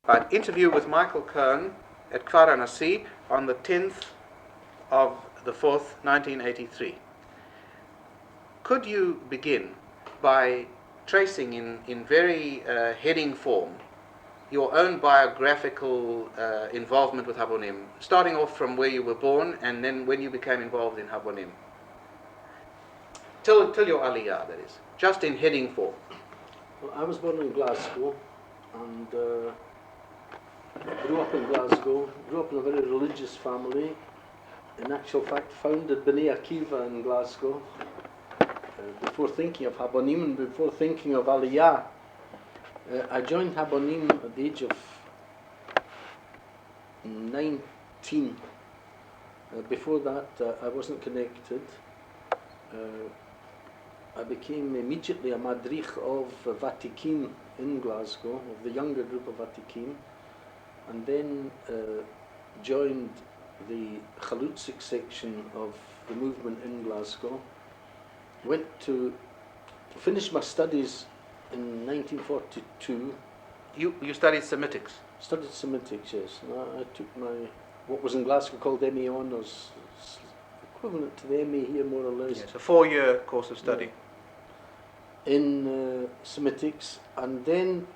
An interview with Michael Cohen at Kfar Anasi on the 10th of the 4th, 1983. Could you begin by tracing in very heading form your own biographical involvement with Habonim, starting off from where you were born and then when you became involved in Habonim? Tell your aliyah, that is, just in heading form. Well, I was born in Glasgow and grew up in Glasgow, grew up in a very religious family. In actual fact, founded B'nai Akiva in Glasgow. Before thinking of Habonim and before thinking of Aliyah, I joined Habonim at the age of 19. Before that, I wasn't connected. I became immediately a madrich of Vatikim in Glasgow, of the younger group of Vatikim, and then joined the Chalutzik section of the movement in Glasgow. Went to finish my studies in 1942. You studied Semitics? Studied Semitics, yes. I took my, what was in Glasgow called MA Honours, equivalent to the MA here more or less. Yes, a 4-year course of study. In Semitics, and then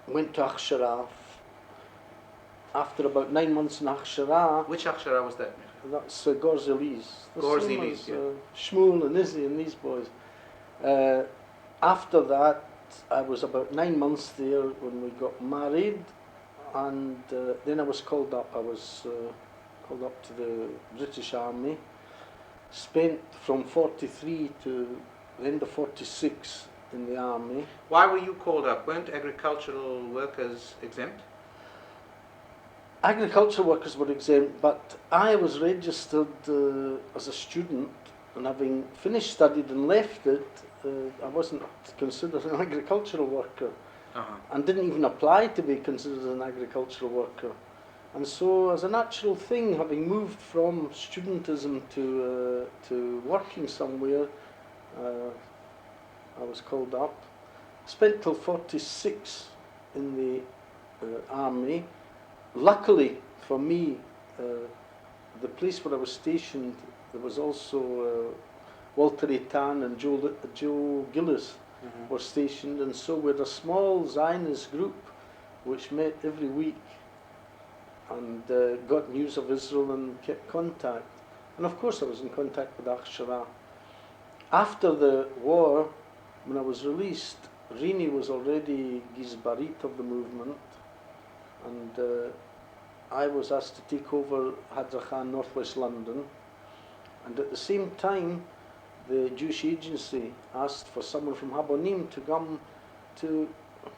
went to Akshara. After about 9 months in Akshara. Which Akshara was that? That's Gorzelis. Gorzelis, yeah. Shmuel and Izzy and these boys. After that, I was about 9 months there when we got married, and then I was called up. I was called up to the British Army. Spent from 43 to the end of 46 in the army. Why were you called up? Weren't agricultural workers exempt? Agricultural workers were exempt, but I was registered as a student, and having finished studied and left it, I wasn't considered an agricultural worker, and didn't even apply to be considered an agricultural worker. And so, as a natural thing, having moved from studentism to working somewhere, I was called up. Spent till 46 in the army. Luckily for me, the place where I was stationed, there was also Walter Eitan and Joe Gillis were stationed, and so we're a small Zionist group which met every week and got news of Israel and kept contact. And of course I was in contact with Akshara. After the war, when I was released, Rini was already Gizbarit of the movement, and I was asked to take over Hadra Khan, Northwest London, and at the same time the Jewish agency asked for someone from Habonim to come to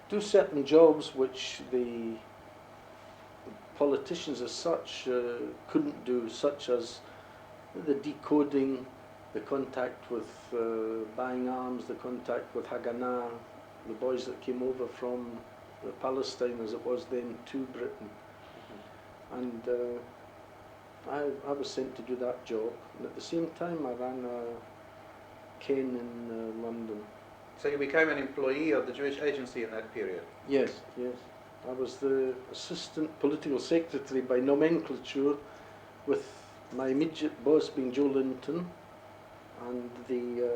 do certain jobs which the politicians as such couldn't do, such as the decoding, the contact with buying arms, the contact with Haganah, the boys that came over from Palestine as it was then to Britain. And I was sent to do that job, and at the same time I ran a Ken in London. So you became an employee of the Jewish agency in that period? Yes, yes. I was the assistant political secretary by nomenclature, with my immediate boss being Joe Linton, and the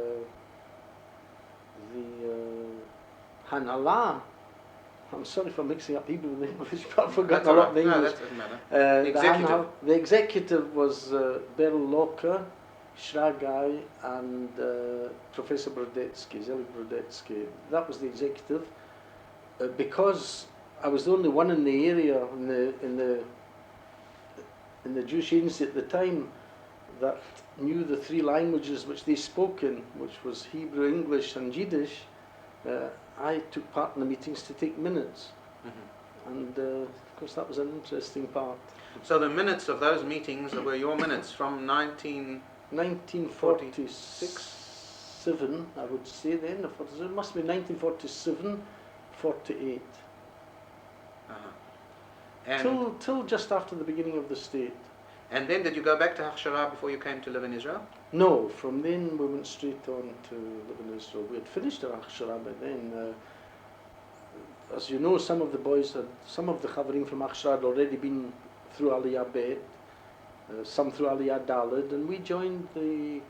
Hanala. I'm sorry for mixing up Hebrew and English, but I've forgotten a lot of the English. No, that doesn't matter. The executive was Beryl Locker, Shragai, and Professor Brodetsky, Zelig Brodetsky. That was the executive. Because I was the only one in the area, in the Jewish agency at the time, that knew the 3 languages which they spoke in, which was Hebrew, English, and Yiddish. I took part in the meetings to take minutes, and of course that was an interesting part. So the minutes of those meetings were your minutes from 1947, I would say then. It must be 1947, 48. Till just after the beginning of the state. And then did you go back to Akshara before you came to live in Israel? No, from then we went straight on to live in Israel. We had finished our Akshara by then. as you know, some of the Chavarim from Achshar had already been through Aliyah Bet, some through Aliyah Daled, and we joined the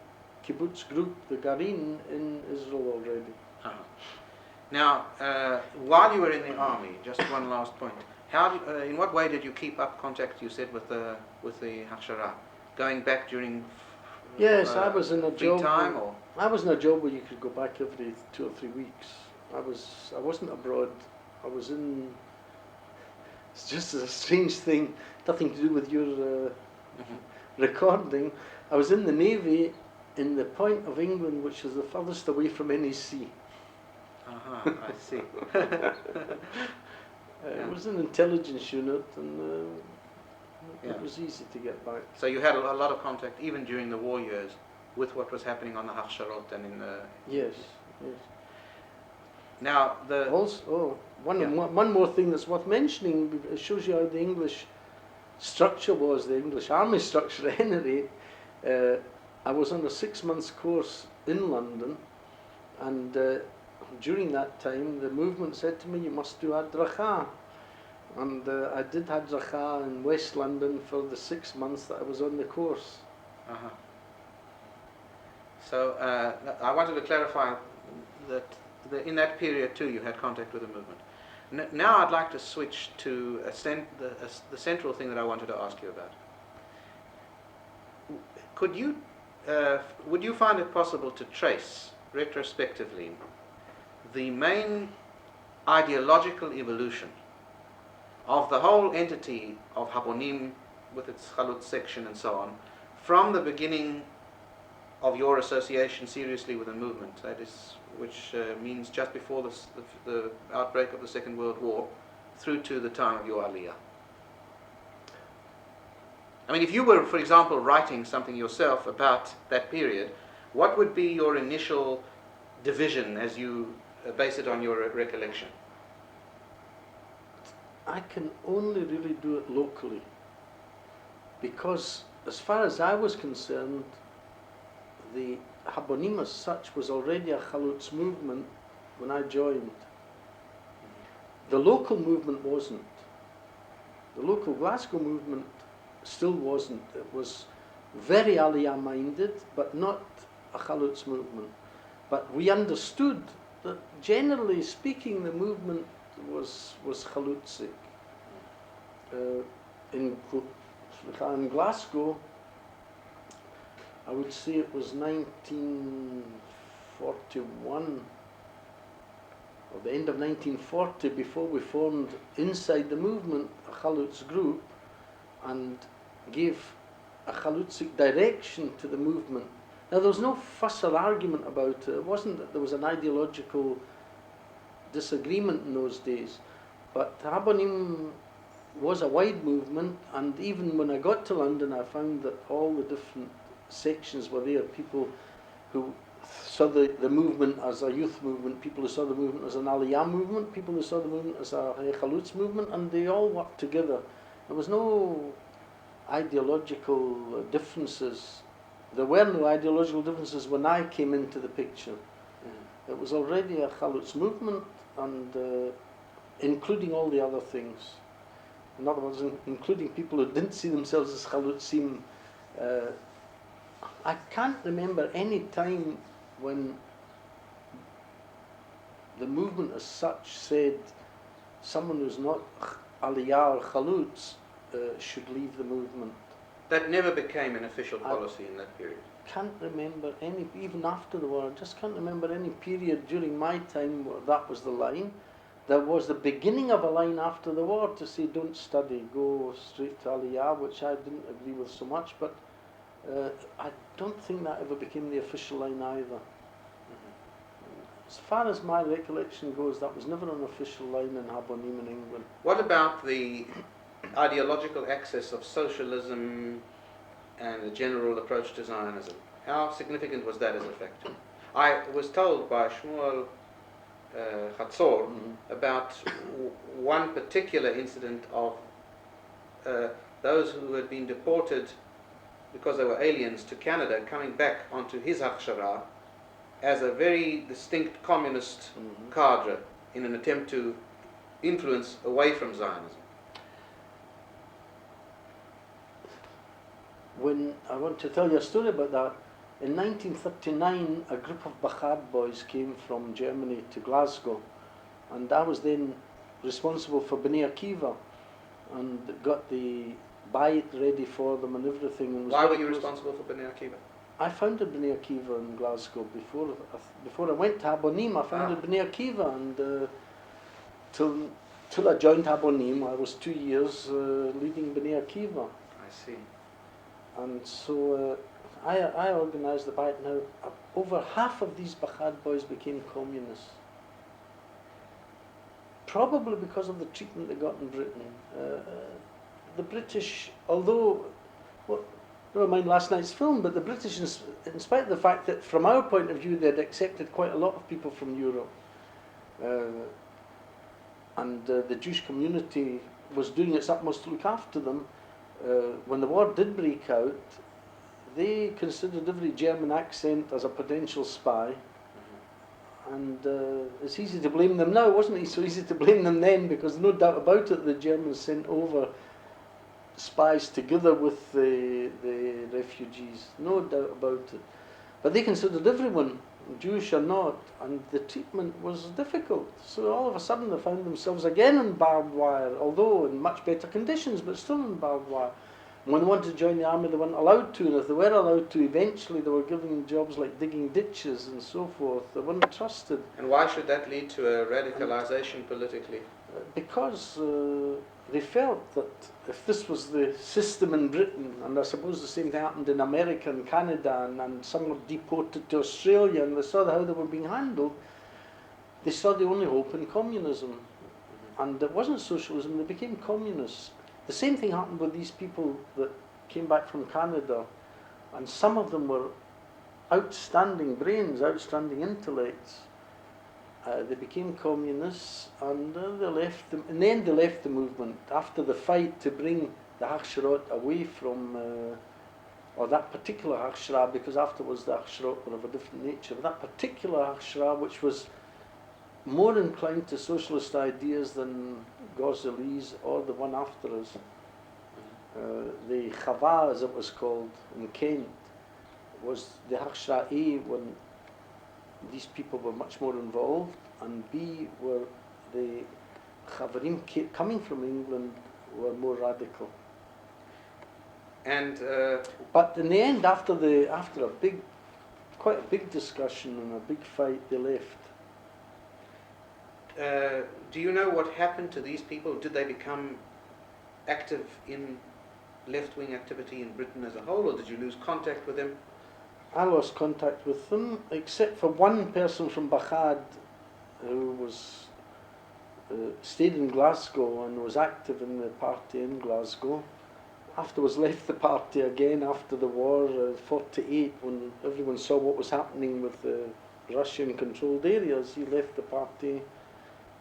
kibbutz group, the Garin, in Israel already. Uh-huh. Now, while you were in the army, just one last point. In what way did you keep up contact? You said with the Hachshara, going back during. Yes, I was in a job. Time, or? I was in a job where you could go back every 2 or 3 weeks. I wasn't abroad. I was in. It's just a strange thing, nothing to do with your recording. I was in the Navy in the point of England which is the furthest away from any sea. I see. It was an intelligence unit, and it was easy to get back. So you had a lot of contact, even during the war years, with what was happening on the Hachsharot and in the... Yes. Now, one more thing that's worth mentioning, it shows you how the English structure was, the English army structure at any rate. I was on a 6-month course in London, and during that time the movement said to me, you must do Hadracha. And I did Hadracha in West London for the 6 months that I was on the course. So I wanted to clarify that in that period too you had contact with the movement. Now I'd like to switch to the central thing that I wanted to ask you about. Would you find it possible to trace retrospectively the main ideological evolution of the whole entity of Habonim with its Chalut section and so on, from the beginning of your association seriously with the movement, that is, which means just before the outbreak of the Second World War, through to the time of your Aliyah? I mean, if you were, for example, writing something yourself about that period, what would be your initial division as you base it on your recollection? I can only really do it locally, because as far as I was concerned, the Habonim as such was already a Chalutz movement when I joined. The local movement wasn't. The local Glasgow movement still wasn't. It was very Aliyah minded, but not a Chalutz movement. But we understood that generally speaking the movement was Chalutzik. In Glasgow, I would say it was 1941, or the end of 1940, before we formed inside the movement a Chalutz group and gave a Chalutzik direction to the movement. Now there was no fuss or argument about it. It wasn't that there was an ideological disagreement in those days, but Habonim was a wide movement, and even when I got to London I found that all the different sections were there, people who saw the movement as a youth movement, people who saw the movement as an Aliyah movement, people who saw the movement as a Chalutz movement, and they all worked together. There was no ideological differences. There were no ideological differences when I came into the picture. It was already a Chalutz movement, and including all the other things. In other words, including people who didn't see themselves as Chalutzim. I can't remember any time when the movement as such said someone who's not Aliyah or Chalutz should leave the movement. That never became an official policy in that period. Can't remember any, even after the war, I just can't remember any period during my time where that was the line. There was the beginning of a line after the war to say don't study, go straight to Aliyah, which I didn't agree with so much, but I don't think that ever became the official line either. As far as my recollection goes, that was never an official line in Habonim in England. What about the ideological axis of socialism and the general approach to Zionism? How significant was that as a factor? I was told by Shmuel Chatzor about one particular incident of those who had been deported because they were aliens to Canada coming back onto his Hachshara as a very distinct communist cadre in an attempt to influence away from Zionism? When I want to tell you a story about that, in 1939 a group of Bachad boys came from Germany to Glasgow, and I was then responsible for Bnei Akiva and got the bayit ready for them and everything. And was Why were very you close. responsible for Bnei Akiva? I founded Bnei Akiva in Glasgow before I went to Abonim. I founded Bnei Akiva, and till I joined Abonim, I was 2 years leading Bnei Akiva. I see. And so I organised the bayit. Now, over half of these Bachad boys became communists. Probably because of the treatment they got in Britain. The British, although, well, never mind last night's film, but the British, in spite of the fact that from our point of view they'd accepted quite a lot of people from Europe, and the Jewish community was doing its utmost to look after them, when the war did break out, they considered every German accent as a potential spy. And it's easy to blame them now. It wasn't so easy to blame them then, because no doubt about it, the Germans sent over spies together with the refugees. No doubt about it. But they considered everyone, Jewish or not, and the treatment was difficult. So all of a sudden they found themselves again in barbed wire, although in much better conditions, but still in barbed wire. When they wanted to join the army, they weren't allowed to, and if they were allowed to, eventually they were given jobs like digging ditches and so forth. They weren't trusted. And why should that lead to a radicalization politically? Because they felt that if this was the system in Britain, and I suppose the same thing happened in America and Canada, and some were deported to Australia, and they saw how they were being handled, they saw the only hope in communism. And it wasn't socialism, they became communists. The same thing happened with these people that came back from Canada, and some of them were outstanding brains, outstanding intellects. They became communists, and they left them. In the end, they left the movement after the fight to bring the Hachsherot away from, or that particular Hachshara, because afterwards the Hachsherot were of a different nature. But that particular Hachshara, which was more inclined to socialist ideas than Gozali's or the one after us. The Chava, as it was called in Kent, was the Hachshara A, when these people were much more involved, and B, were the Chavarim coming from England were more radical. And but in the end, after quite a big discussion and a big fight, they left. do you know what happened to these people? Did they become active in left-wing activity in Britain as a whole, or did you lose contact with them? I lost contact with them, except for one person from Bachad who was stayed in Glasgow and was active in the party in Glasgow. Afterwards left the party again after the war, 48, when everyone saw what was happening with the Russian-controlled areas. He left the party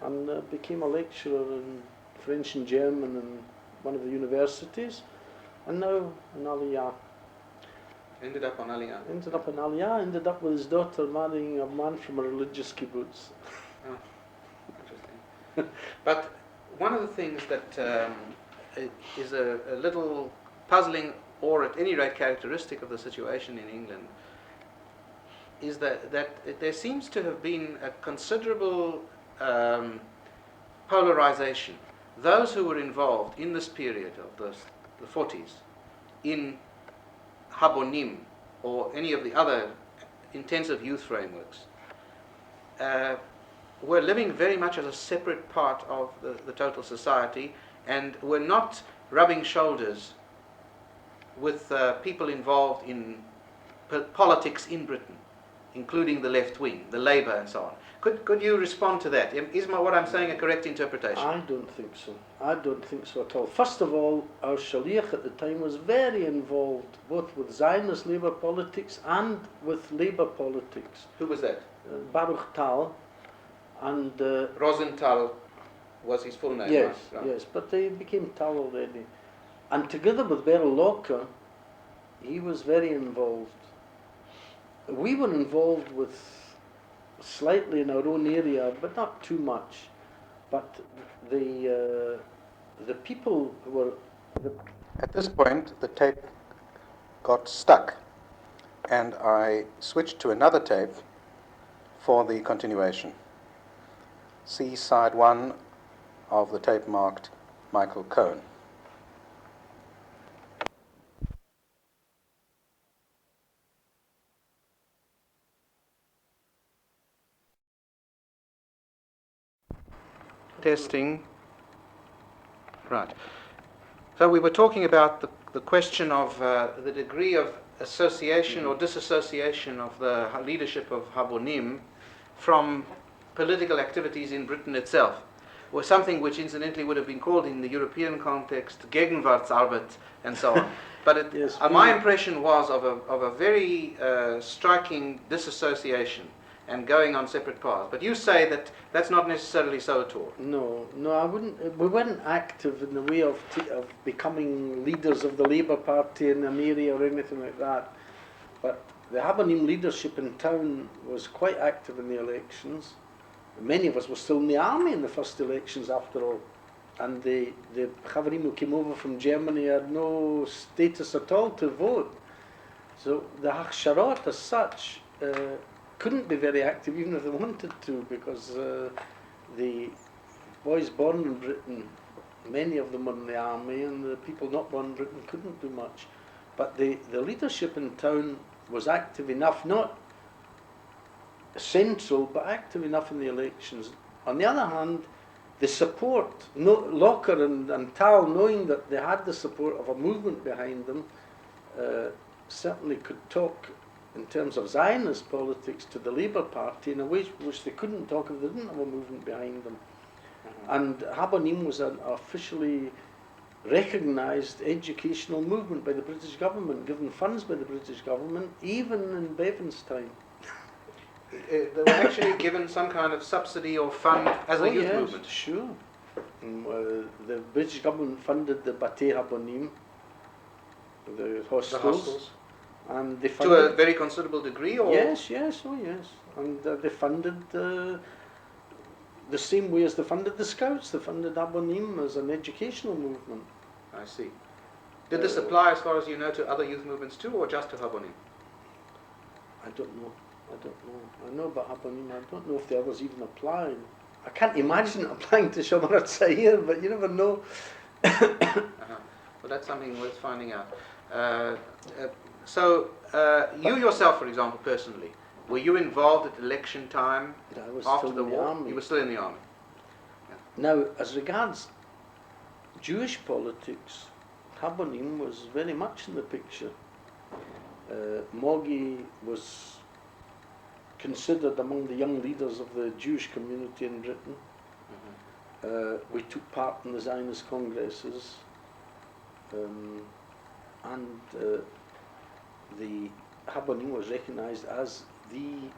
and became a lecturer in French and German in one of the universities, and now in Aliyah. Ended up on Aliyah. Ended up in Aliyah, ended up with his daughter marrying a man from a religious kibbutz. Oh, interesting. But one of the things that is a little puzzling, or at any rate characteristic of the situation in England, is that there seems to have been a considerable polarization. Those who were involved in this period of the 40s in Habonim or any of the other intensive youth frameworks were living very much as a separate part of the total society, and were not rubbing shoulders with people involved in politics in Britain, including the left wing, the Labour and so on. Could you respond to that? Is what I'm saying a correct interpretation? I don't think so. I don't think so at all. First of all, our Shaliach at the time was very involved both with Zionist Labour politics and with Labour politics. Who was that? Baruch Tal and... Rosenthal was his full name, yes, right? yes, but they became Tal already. And together with Beryl Locker, he was very involved. We were involved with slightly in our own area, but not too much. But the people who were... At this point, the tape got stuck, and I switched to another tape for the continuation. See side 1 of the tape marked Michael Cohen. Testing. Right. So we were talking about the question of the degree of association or disassociation of the leadership of Habonim from political activities in Britain itself, or something which incidentally would have been called in the European context Gegenwartsarbeit and so on. But Yes, my impression was of a very striking disassociation and going on separate paths. But you say that that's not necessarily so at all. No, I wouldn't. We weren't active in the way of becoming leaders of the Labour Party in an area or anything like that. But the Habonim leadership in town was quite active in the elections. Many of us were still in the army in the first elections, after all. And the Habonim who came over from Germany had no status at all to vote. So the Hachsharot as such couldn't be very active even if they wanted to, because the boys born in Britain, many of them were in the army, and the people not born in Britain couldn't do much. But the leadership in town was active enough, not central, but active enough in the elections. On the other hand, the support, Locker and Tal, knowing that they had the support of a movement behind them, certainly could talk in terms of Zionist politics to the Labour Party in a way which they couldn't talk if they didn't have a movement behind them. And Habonim was an officially recognised educational movement by the British government, given funds by the British government, even in Bevan's time. They were actually given some kind of subsidy or fund as a youth movement. Sure. The British government funded the Batei Habonim, the hostels. And they funded, to a very considerable degree, or? Yes, oh yes. And they funded the same way as they funded the Scouts. They funded Habonim as an educational movement. I see. Did this apply, as far as you know, to other youth movements too, or just to Habonim? I don't know. I know about Habonim. I don't know if the others even applied. I can't imagine it applying to Shomer Tza'ir, but you never know. Well, that's something worth finding out. So, you yourself, for example, personally, were you involved at election time after the war? Army. You were still in the army. Yeah. Now, as regards Jewish politics, Habonim was very much in the picture. Mogi was considered among the young leaders of the Jewish community in Britain. We took part in the Zionist congresses, and the Habonim was recognized as the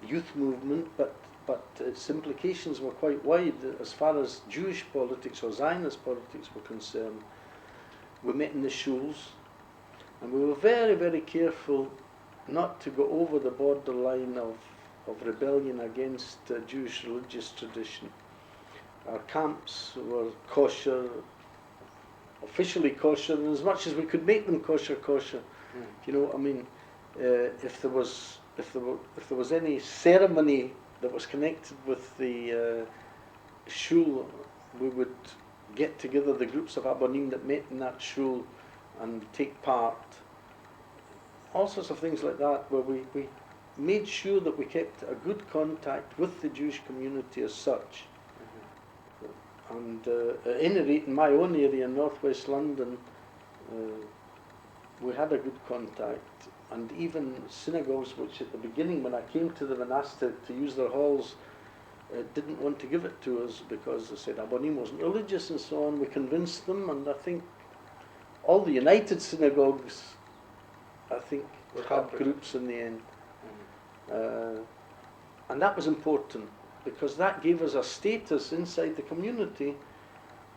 youth movement, but its implications were quite wide as far as Jewish politics or Zionist politics were concerned. We met in the shuls, and we were very, very careful not to go over the borderline of rebellion against Jewish religious tradition. Our camps were kosher, officially kosher, and as much as we could make them kosher. You know, I mean, if there was any ceremony that was connected with the shul, we would get together the groups of Habonim that met in that shul and take part. All sorts of things like that, where we made sure that we kept a good contact with the Jewish community as such. And at any rate, in my own area in northwest London, we had a good contact. And even synagogues, which at the beginning when I came to them and asked to use their halls, didn't want to give it to us because they said Habonim wasn't religious and so on. We convinced them, and I think all the United synagogues, had groups in the end. And that was important, because that gave us a status inside the community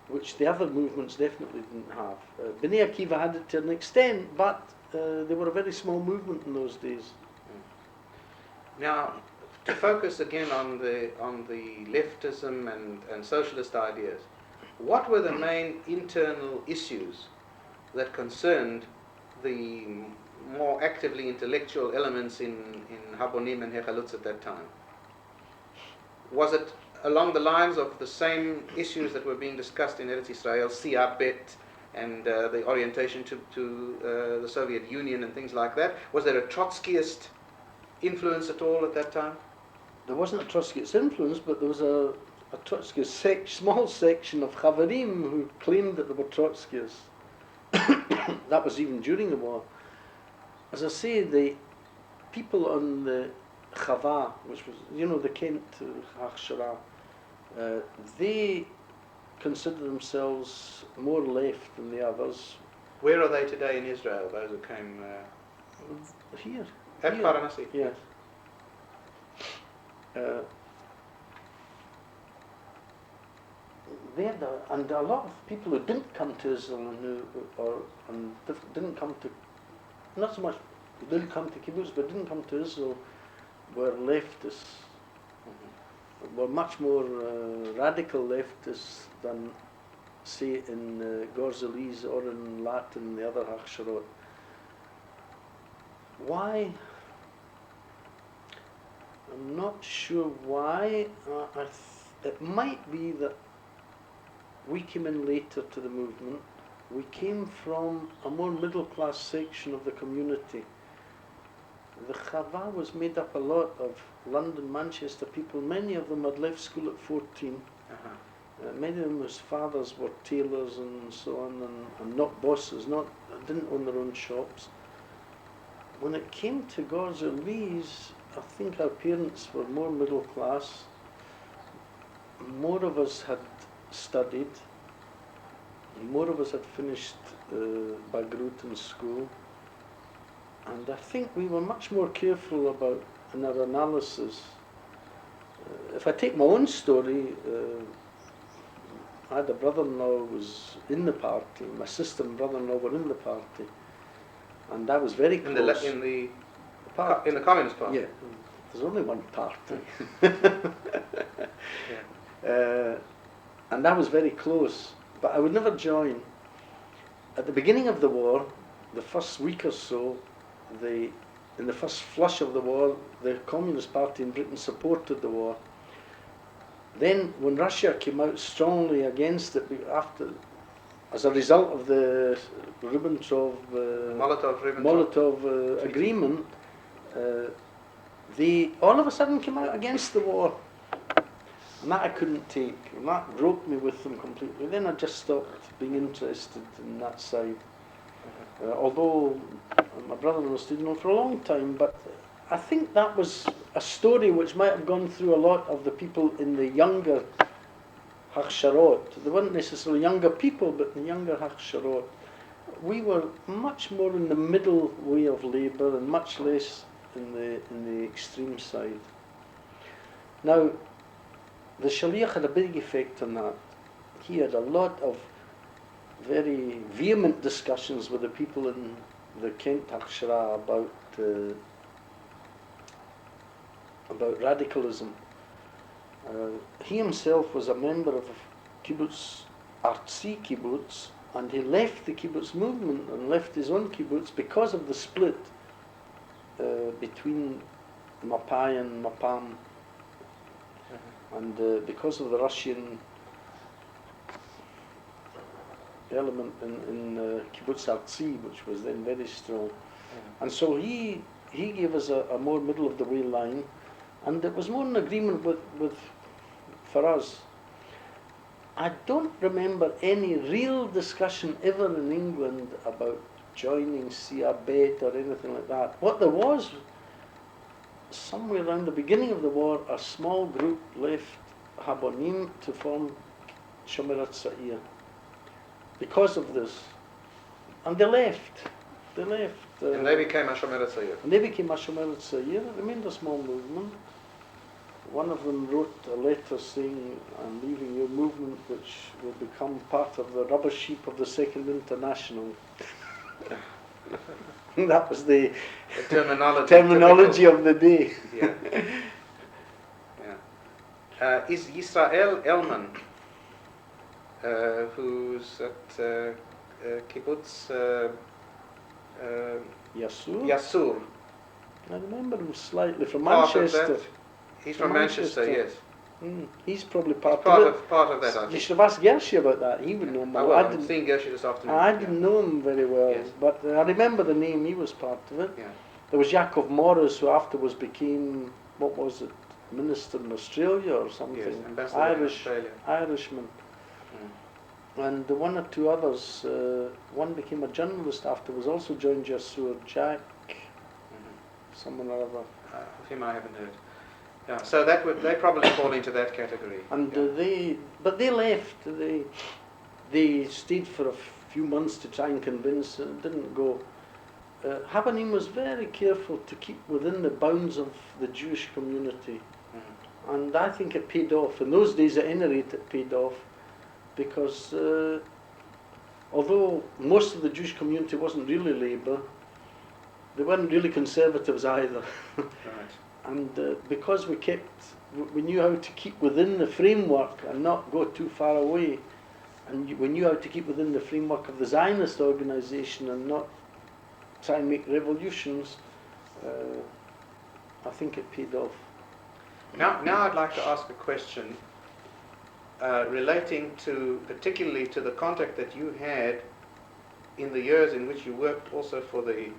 which the other movements definitely didn't have. Bnei Akiva had it to an extent, but they were a very small movement in those days. Now, to focus again on the leftism and socialist ideas, what were the main internal issues that concerned the more actively intellectual elements in Habonim and Hechalutz at that time? Was it along the lines of the same issues that were being discussed in Eretz Israel, Siyabet, and the orientation to the Soviet Union and things like that? Was there a Trotskyist influence at all at that time? There wasn't a Trotskyist influence, but there was a Trotskyist small section of Chavarim who claimed that they were Trotskyists. That was even during the war. As I say, the people on the Chava, which was, the Kent Hachshara, they consider themselves more left than the others. Where are they today in Israel, those who came? Here. At Paranasi? Yes. And a lot of people who didn't come to Israel and didn't come to, not so much didn't come to kibbutz, but didn't come to Israel, were leftists. Were much more radical leftists than, say, in Gorzelis or in Latin, the other Hachsharot. Why? I'm not sure why. It might be that we came in later to the movement. We came from a more middle-class section of the community. The Chava was made up a lot of London, Manchester people. Many of them had left school at 14. Many of them, whose fathers were tailors and so on, and not bosses, didn't own their own shops. When it came to Gorzelis, I think our parents were more middle class. More of us had studied. More of us had finished Bagrut in school. And I think we were much more careful about in our analysis. If I take my own story, I had a brother-in-law who was in the party. My sister and brother-in-law were in the party. And I was very close. In the Communist Party? Yeah. There's only one party. And I was very close. But I would never join. At the beginning of the war, the first week or so, in the first flush of the war, the Communist Party in Britain supported the war. Then, when Russia came out strongly against it, as a result of the Molotov agreement, they all of a sudden came out against the war. And that I couldn't take. And that broke me with them completely. Then I just stopped being interested in that side. Although my brother-in-law stayed on for a long time, but I think that was a story which might have gone through a lot of the people in the younger Hachsharot. They weren't necessarily younger people, but the younger Hachsharot. We were much more in the middle way of labour and much less in the extreme side. Now, the Shaliach had a big effect on that. He had a lot of very vehement discussions with the people in the Kent Hachshara about radicalism. He himself was a member of kibbutz, Artzi kibbutz, and he left the kibbutz movement and left his own kibbutz because of the split between Mapai and Mapam, and because of the Russian element in kibbutz Artzi, which was then very strong. And so he gave us a more middle of the way line, and it was more in agreement with for us. I don't remember any real discussion ever in England about joining Siyabet or anything like that. What there was, somewhere around the beginning of the war, a small group left Habonim to form Shomerat Sa'ir because of this. And they left. And they became a Shomerat Sa'ir. And they became a Shomerat Sa'ir. It remained a small movement. One of them wrote a letter saying, "I'm leaving your movement, which will become part of the rubbish heap of the Second International." That was the terminology of the day. Yeah. is Yisrael Elman, who's at kibbutz Yasur. I remember him slightly from Part of Manchester. that? He's from Manchester, yes. He's probably He's part part of it. part of that, I You think. should have asked Gershi about that. He would know more. Oh, well, I I'm didn't. seeing Gershi this afternoon. I didn't know him very well, Yes. but I remember the name. He was part of it. Yeah. There was Yaakov Morris, who afterwards became, what was it, minister in Australia or something. Yes, ambassador in Australia. Irishman. And one or two others. One became a journalist afterwards. Also joined Jasur, Jack, someone or other. Of him I haven't heard. Yeah, so that would, they probably fall into that category. And they left. They stayed for a few months to try and convince. It didn't go. Habanim was very careful to keep within the bounds of the Jewish community, and I think it paid off. In those days, at any rate, it paid off, because although most of the Jewish community wasn't really Labour, they weren't really conservatives either. Right. And because we knew how to keep within the framework and not go too far away, and we knew how to keep within the framework of the Zionist organisation and not try and make revolutions, I think it paid off. Now I'd like to ask a question relating to, particularly to the contact that you had in the years in which you worked also for the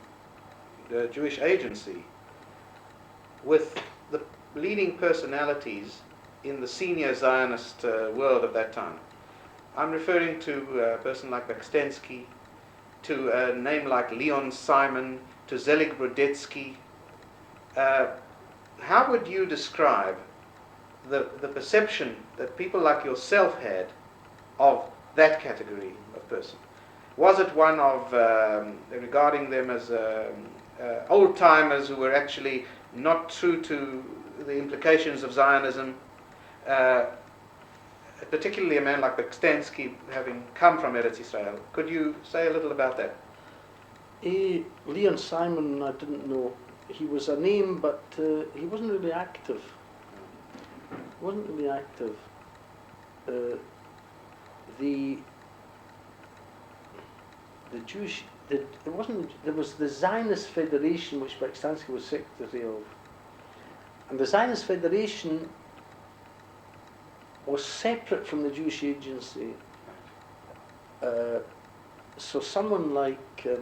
Jewish Agency with the leading personalities in the senior Zionist world of that time. I'm referring to a person like Bakstensky, to a name like Leon Simon, to Zelig Brodetsky. How would you describe the perception that people like yourself had of that category of person? Was it one of regarding them as old-timers who were actually not true to the implications of Zionism, particularly a man like Bakstensky having come from Eretz Israel? Could you say a little about that? Leon Simon, I didn't know. He was a name, but he wasn't really active. The Jewish, it wasn't. There was the Zionist Federation, which Bakstensky was secretary of, and the Zionist Federation was separate from the Jewish Agency. So someone like, he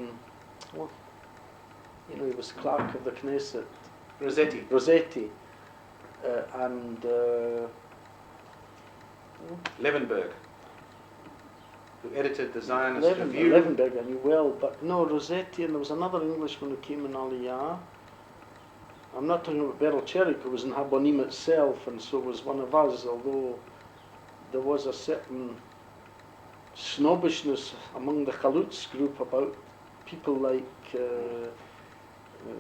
was clerk of the Knesset, Rossetti, and Levenberg, who edited the Zionist Review. Levenberg I knew well, but no, Rossetti, and there was another Englishman who came in Aliyah. I'm not talking about Beryl Cherrick, who was in Habonim itself, and so was one of us, although there was a certain snobbishness among the Chalutz group about people like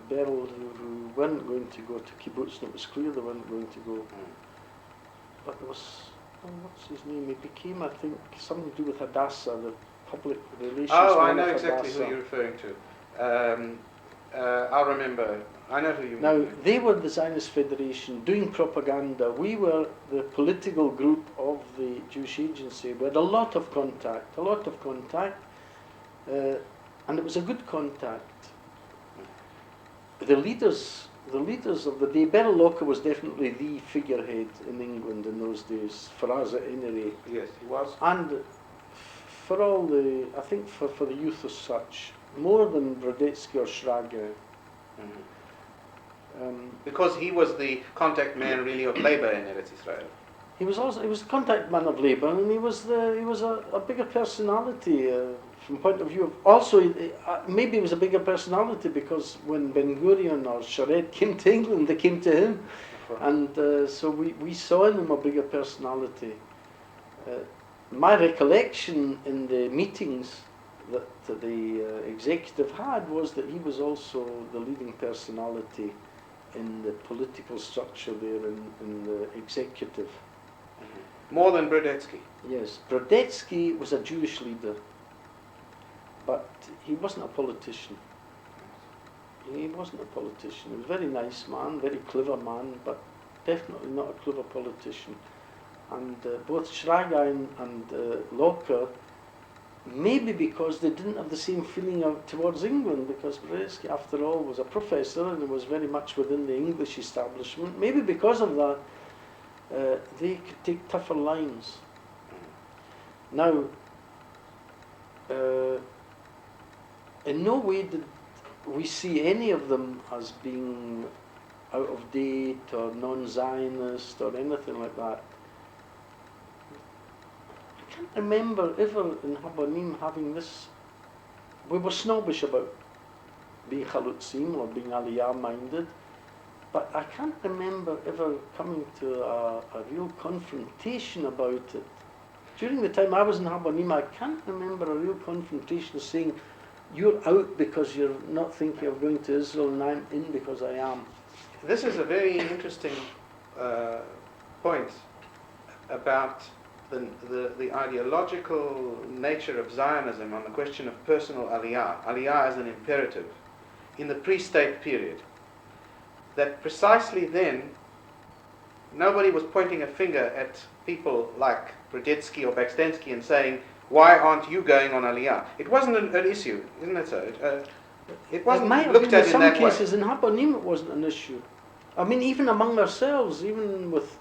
Beryl who weren't going to go to kibbutz, and it was clear they weren't going to go. But there was, what's his name? He became, I think, something to do with Hadassah, the public relations. Oh, I man know of exactly Hadassah. who you're referring to. I'll remember. I know who you mean. Now, they were the Zionist Federation doing propaganda. We were the political group of the Jewish Agency. We had a lot of contact, and it was a good contact. The leaders of the day, Beryl Locker was definitely the figurehead in England in those days, for us at any rate. Yes, he was. And for all the, I think for the youth as such, more than Brodetsky or Schrager. Because he was the contact man really of Labour in Eretz Israel. He was the contact man of Labour, and he was a bigger personality from point of view of also maybe he was a bigger personality because when Ben Gurion or Sharet came to England, they came to him, and so we saw in him a bigger personality. My recollection in the meetings that the executive had was that he was also the leading personality in the political structure there in the executive. More than Brodetsky. Yes, Brodetsky was a Jewish leader, but he wasn't a politician. He wasn't a politician. He was a very nice man, very clever man, but definitely not a clever politician. And both Schrager and Locker, maybe because they didn't have the same feeling towards England, because Brzezinski, after all, was a professor and was very much within the English establishment. Maybe because of that, they could take tougher lines. Now, in no way did we see any of them as being out of date or non-Zionist or anything like that. I can't remember ever in Habonim having this. We were snobbish about being Chalutzim or being Aliyah minded, but I can't remember ever coming to a real confrontation about it. During the time I was in Habonim, I can't remember a real confrontation saying, you're out because you're not thinking of going to Israel and I'm in because I am. This is a very interesting point about the ideological nature of Zionism on the question of personal aliyah, aliyah as an imperative, in the pre-state period. That precisely then, nobody was pointing a finger at people like Brodetsky or Bakstensky and saying, why aren't you going on aliyah? It wasn't an issue, isn't it so? It wasn't looked at in that way. In some cases, in Habonim it wasn't an issue. I mean, even among ourselves, even with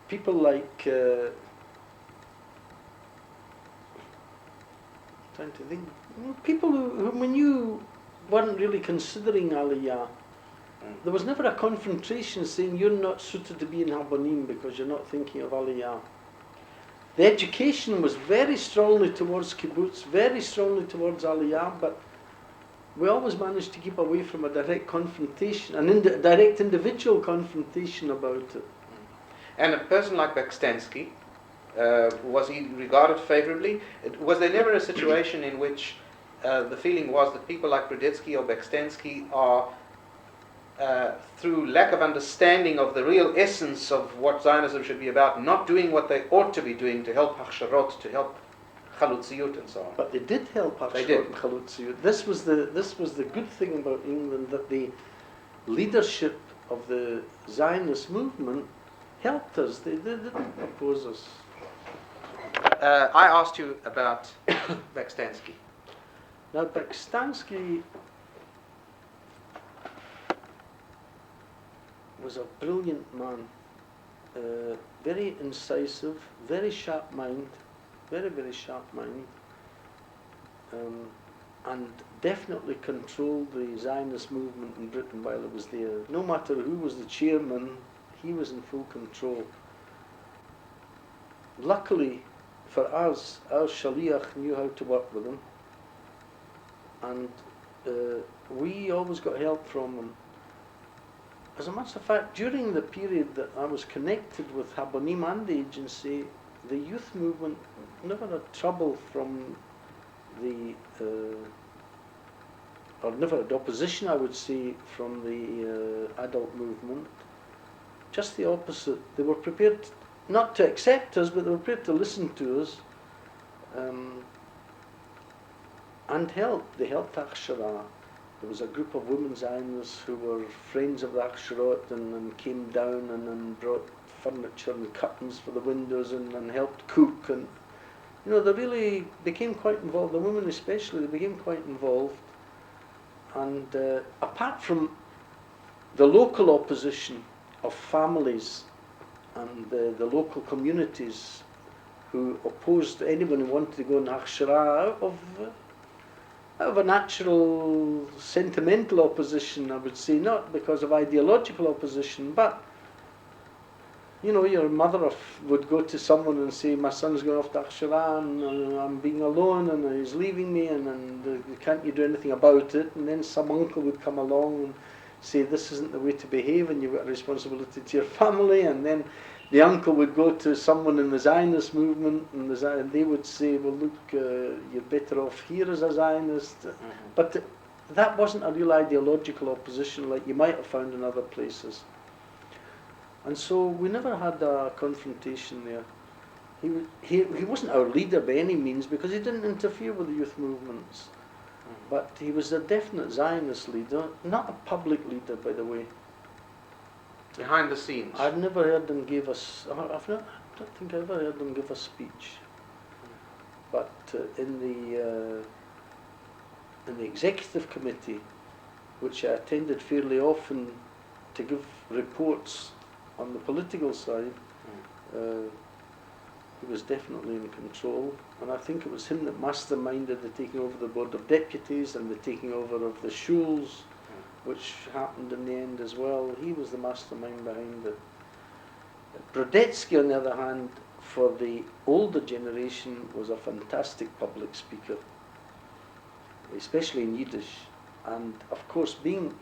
people like, trying to think, people who when you weren't really considering aliyah, there was never a confrontation saying you're not suited to be in Habonim because you're not thinking of aliyah. The education was very strongly towards kibbutz, very strongly towards aliyah, but we always managed to keep away from a direct confrontation, direct individual confrontation about it. And a person like Bakstensky, was he regarded favorably? Was there never a situation in which the feeling was that people like Brodetsky or Bakstensky are, through lack of understanding of the real essence of what Zionism should be about, not doing what they ought to be doing to help Hachsharot, to help Chalutziyut and so on? But they did help Hachsharot and Chalutziyut. This was the good thing about England, that the leadership of the Zionist movement helped us. They didn't oppose us. I asked you about Bakstensky. Now, Bakstensky was a brilliant man, very incisive, very sharp mind, very, very sharp mind, and definitely controlled the Zionist movement in Britain while it was there. No matter who was the chairman, he was in full control. Luckily for us, our Shaliach knew how to work with him, and we always got help from him. As a matter of fact, during the period that I was connected with Habonim and the agency, the youth movement never had trouble from or never had opposition, I would say, from the adult movement. Just the opposite. They were prepared not to accept us, but they were prepared to listen to us and help. They helped Hachshara. There was a group of women Zionists who were friends of the Hachsharot and came down and brought furniture and curtains for the windows and helped cook, and they really became quite involved. The women especially, they became quite involved. And apart from the local opposition of families and the local communities who opposed anyone who wanted to go in Hachshara out of a natural sentimental opposition, I would say, not because of ideological opposition, but your mother would go to someone and say, my son's going off to Hachshara and I'm being alone and he's leaving me and can't you do anything about it? And then some uncle would come along and say, this isn't the way to behave and you've got a responsibility to your family. And then the uncle would go to someone in the Zionist movement and they would say, well, look, you're better off here as a Zionist. Mm-hmm. But that wasn't a real ideological opposition like you might have found in other places. And so we never had a confrontation there. He wasn't our leader by any means because he didn't interfere with the youth movements. But he was a definite Zionist leader, not a public leader, by the way. Behind the scenes. I've never heard them give us. don't think I ever heard him give a speech. But in the executive committee, which I attended fairly often to give reports on the political side, he was definitely in control. And I think it was him that masterminded the taking over the Board of Deputies and the taking over of the schools, which happened in the end as well. He was the mastermind behind it. Brodetsky, on the other hand, for the older generation, was a fantastic public speaker, especially in Yiddish. And of course, being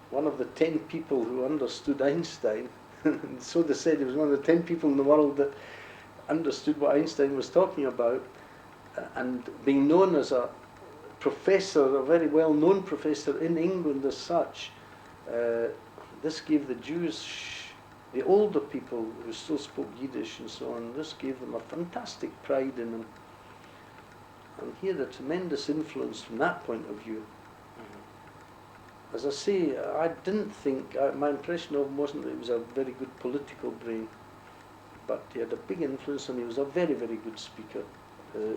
one of the 10 people who understood Einstein, so they said he was one of the 10 people in the world that understood what Einstein was talking about, and being known as a professor, a very well-known professor in England as such, this gave the Jews, the older people who still spoke Yiddish and so on, this gave them a fantastic pride in him. And he had a tremendous influence from that point of view. As I say, I didn't think, my impression of him wasn't that he was a very good political brain, but he had a big influence and he was a very, very good speaker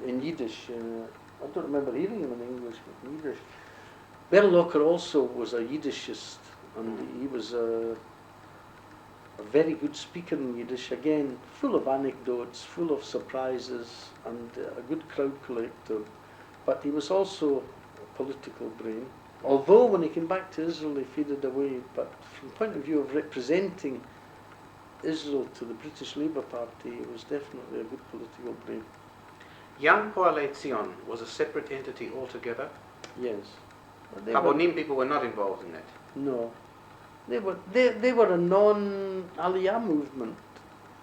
in Yiddish. I don't remember hearing him in English, but in Yiddish. Berlocher also was a Yiddishist, and he was a very good speaker in Yiddish, again, full of anecdotes, full of surprises, and a good crowd collector. But he was also a political brain. Although when he came back to Israel, he faded away. But from the point of view of representing Israel to the British Labour Party, it was definitely a good political brain. Young Poale Zion was a separate entity altogether. Yes. Habonim people were not involved in that. No. They were a non-Aliyah movement.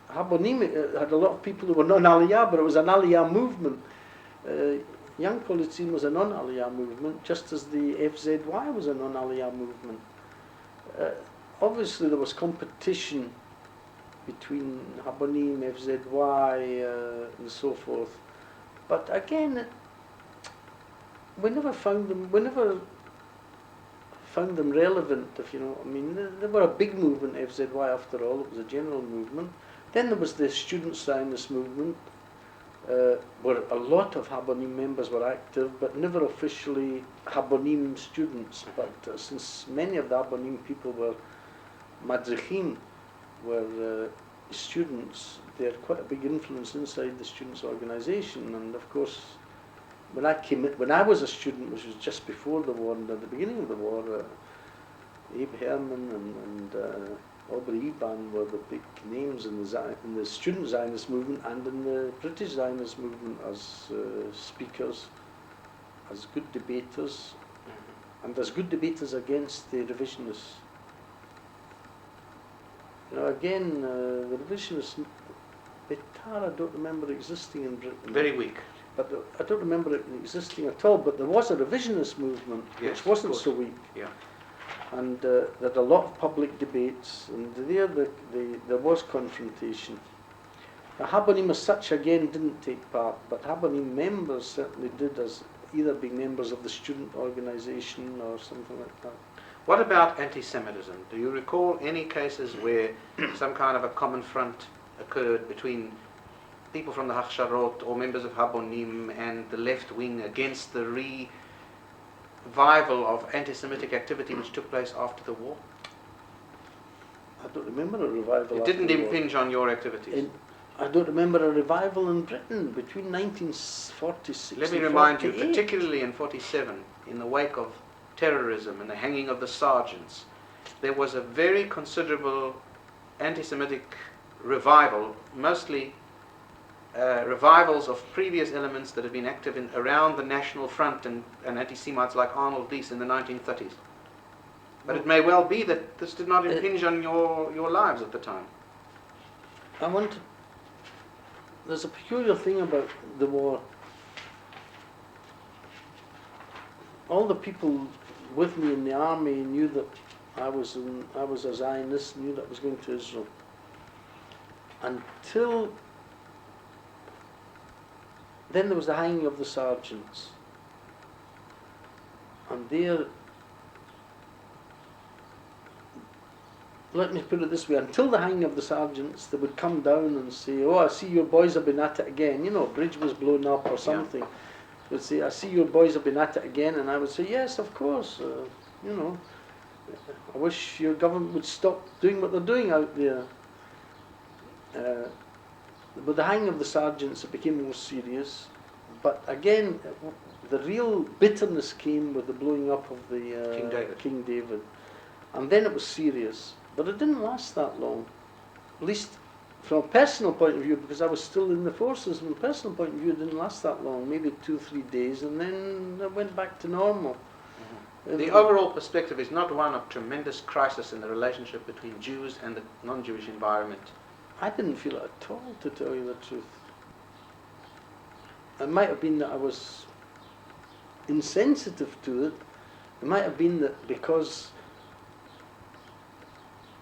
Habonim had a lot of people who were non-Aliyah, but it was an Aliyah movement. Young Poale Zion was a non-Aliyah movement, just as the FZY was a non-Aliyah movement. Obviously there was competition between Habonim, FZY, and so forth. But again, we never found them relevant, if you know what I mean. They were a big movement, FZY, after all. It was a general movement. Then there was the student Zionist movement, where a lot of Habonim members were active, but never officially Habonim students. But since many of the Habonim people were madrichim, were students, they had quite a big influence inside the students' organisation. And of course, when I was a student, which was just before the war and at the beginning of the war, Abe Herman and Aubrey Iban were the big names in the student Zionist movement and in the British Zionist movement as speakers, as good debaters, and as good debaters against the revisionists. You know, again, the revisionists, Betar, I don't remember existing in Britain. Very weak. But I don't remember it existing at all, but there was a revisionist movement, yes, which wasn't so weak. Yeah. And there had a lot of public debates, and there was confrontation. The Habonim as such, again, didn't take part, but Habonim members certainly did, as either being members of the student organisation or something like that. What about anti-Semitism? Do you recall any cases where some kind of a common front occurred between people from the Hachsharot or members of Habonim and the left wing against the revival of anti-Semitic activity which took place after the war? I don't remember a revival. It didn't impinge on your activities? I don't remember a revival in Britain between 1946 Let me and remind 48. you, particularly in 47, in the wake of terrorism and the hanging of the sergeants, there was a very considerable anti-Semitic revival, mostly revivals of previous elements that had been active around the National Front and anti-Semites like Arnold Deese in the 1930s. But it may well be that this did not impinge on your lives at the time. There's a peculiar thing about the war. All the people with me in the army knew that I was a Zionist, knew that I was going to Israel. Until then there was the hanging of the sergeants. And there let me put it this way, until the hanging of the sergeants, they would come down and say, oh, I see your boys have been at it again, you know, a bridge was blown up or something. They would say, I see your boys have been at it again, and I would say, yes, of course, you know, I wish your government would stop doing what they're doing out there. With the hanging of the sergeants, it became more serious, but again, the real bitterness came with the blowing up of the King David. And then it was serious, but it didn't last that long. At least from a personal point of view, because I was still in the forces, from a personal point of view, it didn't last that long, maybe 2 or 3 days, and then it went back to normal. The overall perspective is not one of tremendous crisis in the relationship between Jews and the non-Jewish environment. I didn't feel it at all, to tell you the truth. It might have been that I was insensitive to it. It might have been that because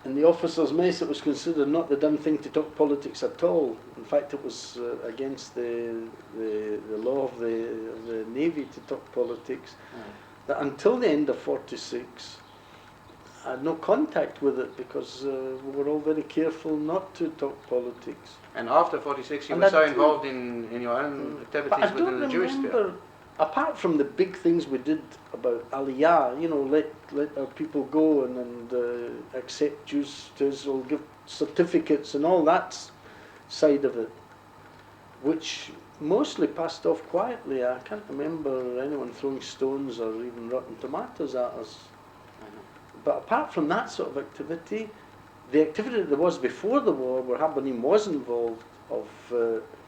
in the officers' mess it was considered not the done thing to talk politics at all. In fact, it was against the law of the Navy to talk politics. That until the end of 46, I had no contact with it because we were all very careful not to talk politics. And after 46, you were so involved in your own activities within the Jewish sphere. Apart from the big things we did about Aliyah, you know, let our people go and accept Jews to Israel, give certificates and all that side of it, which mostly passed off quietly. I can't remember anyone throwing stones or even rotten tomatoes at us. But apart from that sort of activity, the activity that there was before the war, where Habonim was involved, of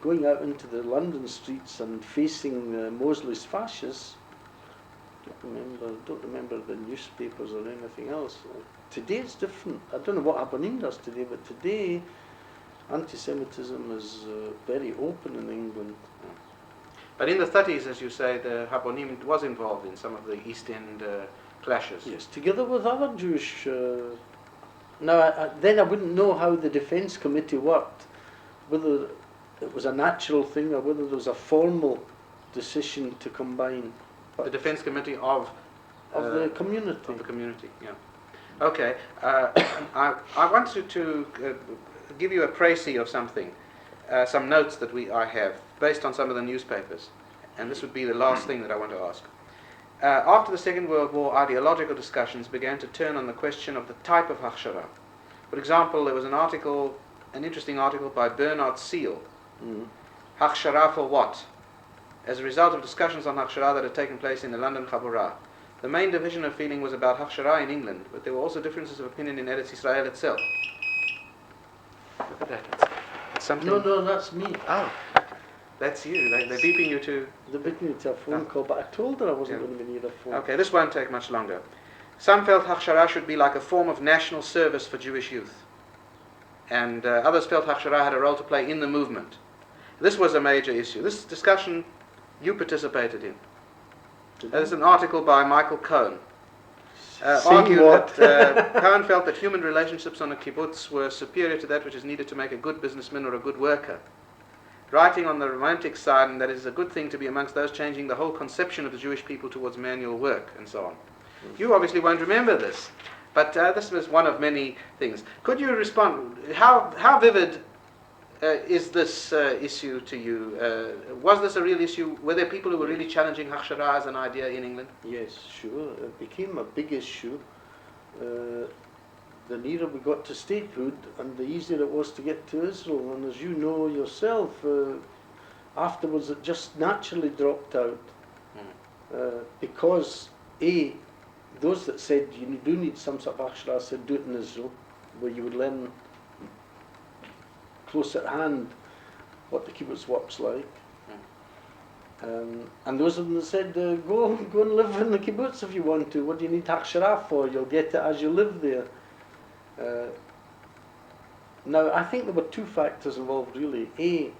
going out into the London streets and facing Mosley's fascists, don't remember the newspapers or anything else. Today it's different. I don't know what Habonim does today, but today anti-Semitism is very open in England. But in the 30s, as you say, the Habonim was involved in some of the East End clashes. Yes, together with other Jewish... Now, then I wouldn't know how the Defence Committee worked, whether it was a natural thing or whether there was a formal decision to combine. The Defence Committee of the community. Of the community, yeah. Okay, I want to give you a précis of something, some notes that I have based on some of the newspapers, and this would be the last thing that I want to ask. After the Second World War, ideological discussions began to turn on the question of the type of Hachshara. For example, there was an interesting article by Bernard Seal, Hachshara for what? As a result of discussions on Hachshara that had taken place in the London Chabura. The main division of feeling was about Hachshara in England, but there were also differences of opinion in Eretz Israel itself. Look at that. It's something. No, that's me. Oh, that's you. They're beeping you to... They're beeping me to a phone call, but I told her I wasn't going to be near a phone. Okay, this won't take much longer. Some felt Hachshara should be like a form of national service for Jewish youth. And others felt Hachshara had a role to play in the movement. This was a major issue. This discussion you participated in. There's an article by Michael Cohen. Argued that Cohen felt that human relationships on a kibbutz were superior to that which is needed to make a good businessman or a good worker. Writing on the romantic side, and that it is a good thing to be amongst those changing the whole conception of the Jewish people towards manual work, and so on. You obviously won't remember this, but this was one of many things. Could you respond? How vivid is this issue to you? Was this a real issue? Were there people who were really challenging Hachshara as an idea in England? Yes, sure. It became a big issue. The nearer we got to statehood, and the easier it was to get to Israel. And as you know yourself, afterwards it just naturally dropped out. Because, A, those that said you do need some sort of Hachshara said do it in Israel, where you would learn close at hand what the kibbutz works like. And those of them that said, go and live in the kibbutz if you want to. What do you need Hachshara for? You'll get it as you live there. Now, I think there were two factors involved really. A,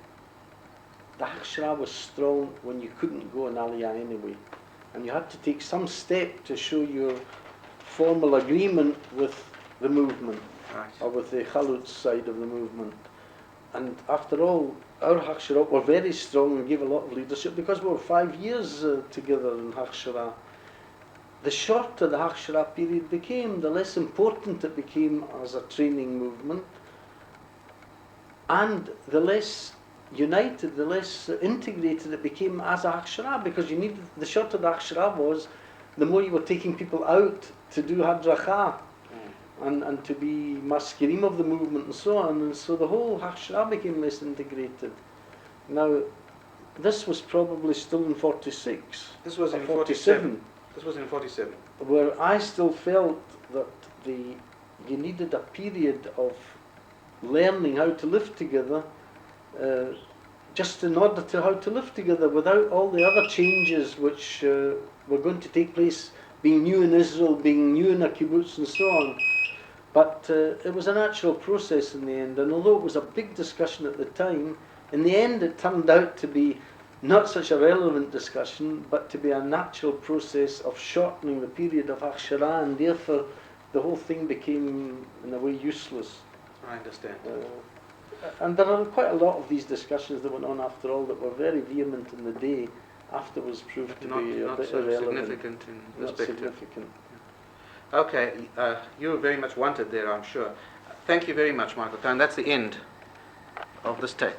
the Hachshara was strong when you couldn't go in Aliyah anyway. And you had to take some step to show your formal agreement with the movement, or with the Chalutz side of the movement. And after all, our Hachshara were very strong and gave a lot of leadership because we were 5 years together in Hachshara. the shorter the Hakshara period became, the less important it became as a training movement, and the less united, the less integrated it became as a Hakshara, because you needed, the shorter the Hakshara was, the more you were taking people out to do Hadracha and to be maskirim of the movement and so on, and so the whole Hakshara became less integrated. Now, this was probably still in 46. This was in 47. This was in 47. Where I still felt that you needed a period of learning how to live together, just in order to how to live together without all the other changes which were going to take place, being new in Israel, being new in a kibbutz and so on. But it was a natural process in the end, and although it was a big discussion at the time, in the end it turned out to be not such a relevant discussion, but to be a natural process of shortening the period of Hakshara, and therefore the whole thing became, in a way, useless. I understand. And there are quite a lot of these discussions that went on after all that were very vehement in the day, afterwards proved to be a bit so irrelevant. Significant in Not perspective. significant. Okay, you were very much wanted there, I'm sure. Thank you very much, Michael. And that's the end of this tape.